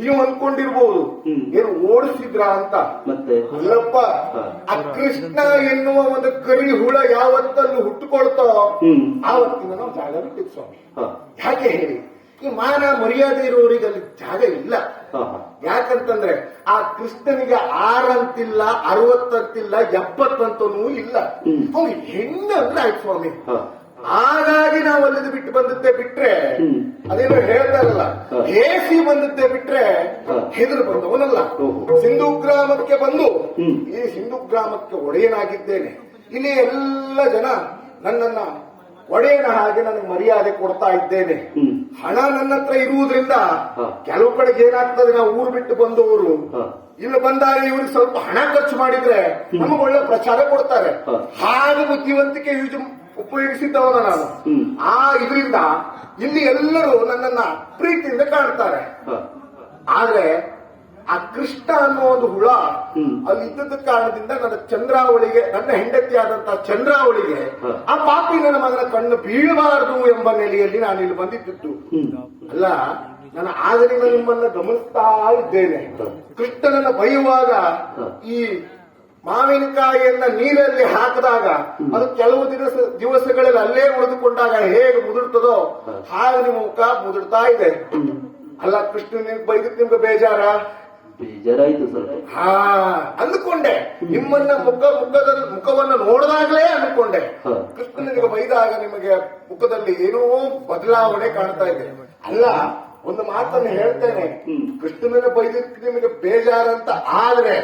ನೀವು ಅನ್ಕೊಂಡಿರ್ಬೋದು ಏನು ಓಡಿಸಿದ್ರ ಅಂತ. ಮತ್ತೆ ಅಲ್ಲಪ್ಪ, ಆ ಕೃಷ್ಣ ಎನ್ನುವ ಒಂದು ಕರಿ ಹುಳ ಯಾವತ್ತಲ್ಲಿ ಹುಟ್ಟುಕೊಳ್ತೋ ಆವತ್ತಿನ ನಾವು ಜಾಗ ಬಿಟ್ಟಿದ್ ಸ್ವಾಮಿ. ಯಾಕೆ ಹೇಳಿ, ಈ ಮಾನ ಮರ್ಯಾದೆ ಇರೋರಿಗೆ ಅಲ್ಲಿ ಜಾಗ ಇಲ್ಲ. ಯಾಕಂತಂದ್ರೆ ಆ ಕೃಷ್ಣನಿಗೆ 6 ಅಂತಿಲ್ಲ, 60 ಅಂತಿಲ್ಲ, 70 ಅಂತನೂ ಇಲ್ಲ. ಅವ್ನು ಹೆಣ್ಣಂದ್ರೆ ಆಯ್ತು ಸ್ವಾಮಿ. ಹಾಗಾಗಿ ನಾವು ಅಲ್ಲಿಂದ ಬಿಟ್ಟು ಬಂದದ್ದೇ ಬಿಟ್ರೆ, ಅದೇನೋ ಹೇಳ್ತಾರಲ್ಲ, ಹೇಸಿ ಬಂದದ್ದೇ ಬಿಟ್ರೆ ಹೆದರು ಬಂದವನಲ್ಲ. ಸಿಂಧು ಗ್ರಾಮಕ್ಕೆ ಬಂದು ಈ ಸಿಂಧು ಗ್ರಾಮಕ್ಕೆ ಒಡೆಯನಾಗಿದ್ದೇನೆ. ಇಲ್ಲಿ ಎಲ್ಲ ಜನ ನನ್ನನ್ನ ಒಡೆಯನ ಹಾಗೆ ನನಗೆ ಮರ್ಯಾದೆ ಕೊಡ್ತಾ ಇದ್ದೇನೆ. ಹಣ ನನ್ನ ಹತ್ರ ಇರುವುದರಿಂದ ಕೆಲವು ಕಡೆಗೆ ಏನಾಗ್ತದೆ, ನಾವು ಊರು ಬಿಟ್ಟು ಬಂದವರು ಇಲ್ಲಿ ಬಂದಾಗ ಇವ್ರಿಗೆ ಸ್ವಲ್ಪ ಹಣ ಖರ್ಚು ಮಾಡಿದ್ರೆ ನಮಗೆ ಒಳ್ಳೆ ಪ್ರಚಾರ ಕೊಡ್ತಾರೆ. ಹಾಗೆ ಬುದ್ಧಿವಂತಿಕೆ ಉಪಯೋಗಿಸಿದ್ದವನ ನಾನು. ಆ ಇದರಿಂದ ಇಲ್ಲಿ ಎಲ್ಲರೂ ನನ್ನನ್ನ ಪ್ರೀತಿಯಿಂದ ಕಾಣ್ತಾರೆ. ಆದ್ರೆ ಆ ಕೃಷ್ಣ ಅನ್ನೋ ಒಂದು ಹುಳ ಅಲ್ಲಿ ಇದ್ದದ ಕಾರಣದಿಂದ ನನ್ನ ಚಂದ್ರಾವಳಿಗೆ, ನನ್ನ ಹೆಂಡತಿಯಾದಂತಹ ಚಂದ್ರಾವಳಿಗೆ ಆ ಪಾಪಿ ನನ್ನ ಮಗನ ಕಣ್ಣು ಬೀಳಬಾರದು ಎಂಬ ನೆಲೆಯಲ್ಲಿ ನಾನು ಇಲ್ಲಿ ಬಂದಿದ್ದು. ಅಲ್ಲ, ನಾನು ಆಗಲಿಂದ ನಿಮ್ಮನ್ನ ಗಮನಿಸ್ತಾ ಇದ್ದೇನೆ. ಕೃಷ್ಣನನ್ನ ಬೈಯುವಾಗ ಈ ಮಾವಿನಕಾಯಿಯನ್ನ ನೀರಲ್ಲಿ ಹಾಕಿದಾಗ ಅದು ಕೆಲವು ದಿವಸಗಳಲ್ಲಿ ಅಲ್ಲೇ ಉಳಿದುಕೊಂಡಾಗ ಹೇಗೆ ಮುದುಡ್ತದೋ ಹಾಗೆ ನಿಮ್ಮ ಮುಖ ಮುದುಡ್ತಾ ಇದೆ. ಅಲ್ಲ, ಕೃಷ್ಣ ಬೈದಕ್ಕೆ ನಿಮ್ಗೆ ಬೇಜಾರಾಯ್ತು ಸರ್. ಅಂದುಕೊಂಡೆ, ನಿಮ್ಮನ್ನ ಮುಖವನ್ನು ನೋಡಿದಾಗಲೇ ಅಂದುಕೊಂಡೆ ಕೃಷ್ಣನಿಗೆ ಬೈದಾಗ ನಿಮಗೆ ಮುಖದಲ್ಲಿ ಏನೋ ಬದಲಾವಣೆ ಕಾಣ್ತಾ ಇದೆ. ಅಲ್ಲ, ಒಂದು ಮಾತನ್ನು ಹೇಳ್ತೇನೆ, ಕೃಷ್ಣನ ಬೈದಕ್ಕೆ ನಿಮಗೆ ಬೇಜಾರಂತ ಆದ್ರೆ